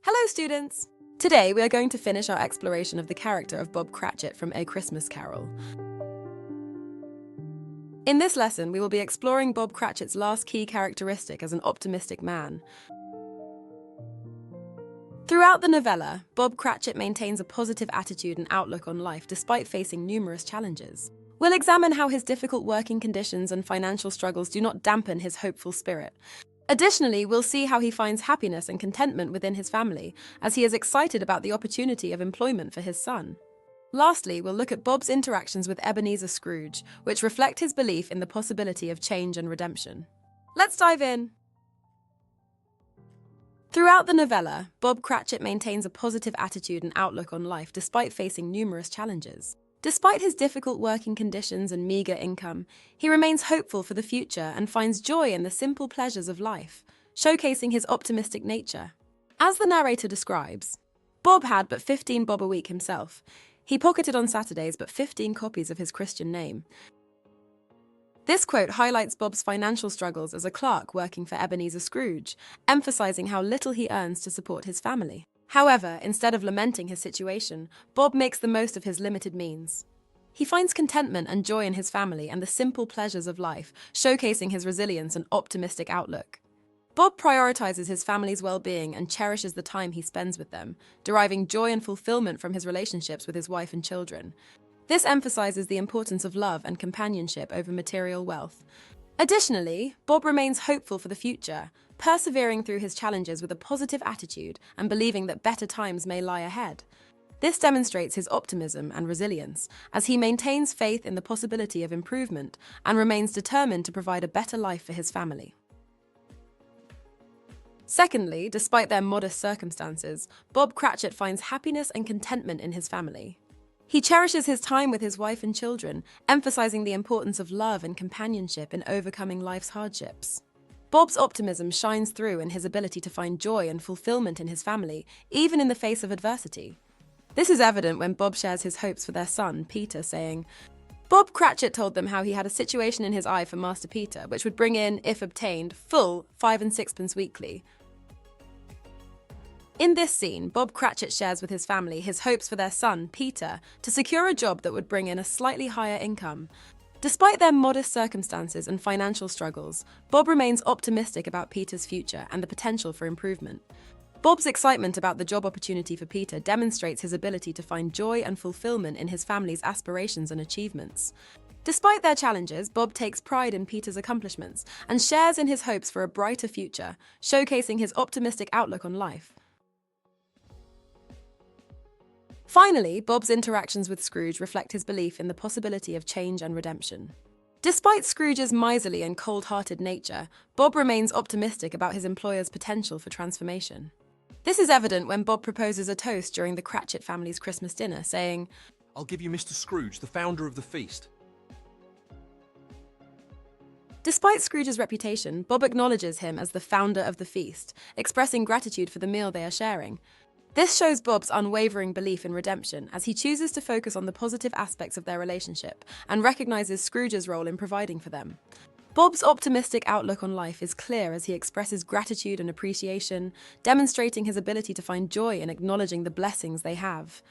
Hello, students! Today we are going to finish our exploration of the character of Bob Cratchit from A Christmas Carol. In this lesson, we will be exploring Bob Cratchit's last key characteristic as an optimistic man. Throughout the novella, Bob Cratchit maintains a positive attitude and outlook on life despite facing numerous challenges. We'll examine how his difficult working conditions and financial struggles do not dampen his hopeful spirit. Additionally, we'll see how he finds happiness and contentment within his family, as he is excited about the opportunity of employment for his son. Lastly, we'll look at Bob's interactions with Ebenezer Scrooge, which reflect his belief in the possibility of change and redemption. Let's dive in! Throughout the novella, Bob Cratchit maintains a positive attitude and outlook on life despite facing numerous challenges. Despite his difficult working conditions and meager income, he remains hopeful for the future and finds joy in the simple pleasures of life, showcasing his optimistic nature. As the narrator describes, Bob had but 15 bob a week himself. He pocketed on Saturdays but 15 copies of his Christian name. This quote highlights Bob's financial struggles as a clerk working for Ebenezer Scrooge, emphasizing how little he earns to support his family. However, instead of lamenting his situation, Bob makes the most of his limited means. He finds contentment and joy in his family and the simple pleasures of life, showcasing his resilience and optimistic outlook. Bob prioritizes his family's well-being and cherishes the time he spends with them, deriving joy and fulfillment from his relationships with his wife and children. This emphasizes the importance of love and companionship over material wealth. Additionally, Bob remains hopeful for the future, persevering through his challenges with a positive attitude and believing that better times may lie ahead. This demonstrates his optimism and resilience, as he maintains faith in the possibility of improvement and remains determined to provide a better life for his family. Secondly, despite their modest circumstances, Bob Cratchit finds happiness and contentment in his family. He cherishes his time with his wife and children, emphasizing the importance of love and companionship in overcoming life's hardships. Bob's optimism shines through in his ability to find joy and fulfillment in his family, even in the face of adversity. This is evident when Bob shares his hopes for their son, Peter, saying, "Bob Cratchit told them how he had a situation in his eye for Master Peter, which would bring in, if obtained, full 5 and 6pence weekly." In this scene, Bob Cratchit shares with his family his hopes for their son, Peter, to secure a job that would bring in a slightly higher income. Despite their modest circumstances and financial struggles, Bob remains optimistic about Peter's future and the potential for improvement. Bob's excitement about the job opportunity for Peter demonstrates his ability to find joy and fulfillment in his family's aspirations and achievements. Despite their challenges, Bob takes pride in Peter's accomplishments and shares in his hopes for a brighter future, showcasing his optimistic outlook on life. Finally, Bob's interactions with Scrooge reflect his belief in the possibility of change and redemption. Despite Scrooge's miserly and cold-hearted nature, Bob remains optimistic about his employer's potential for transformation. This is evident when Bob proposes a toast during the Cratchit family's Christmas dinner, saying, "I'll give you Mr. Scrooge, the founder of the feast." Despite Scrooge's reputation, Bob acknowledges him as the founder of the feast, expressing gratitude for the meal they are sharing. This shows Bob's unwavering belief in redemption, as he chooses to focus on the positive aspects of their relationship and recognizes Scrooge's role in providing for them. Bob's optimistic outlook on life is clear as he expresses gratitude and appreciation, demonstrating his ability to find joy in acknowledging the blessings they have.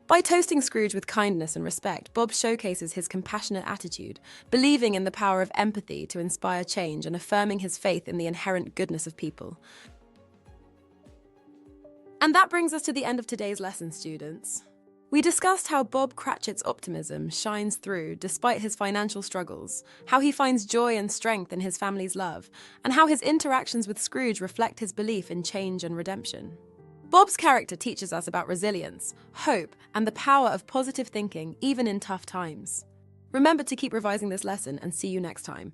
By toasting Scrooge with kindness and respect, Bob showcases his compassionate attitude, believing in the power of empathy to inspire change and affirming his faith in the inherent goodness of people. And that brings us to the end of today's lesson, students. We discussed how Bob Cratchit's optimism shines through despite his financial struggles, how he finds joy and strength in his family's love, and how his interactions with Scrooge reflect his belief in change and redemption. Bob's character teaches us about resilience, hope, and the power of positive thinking even in tough times. Remember to keep revising this lesson and see you next time.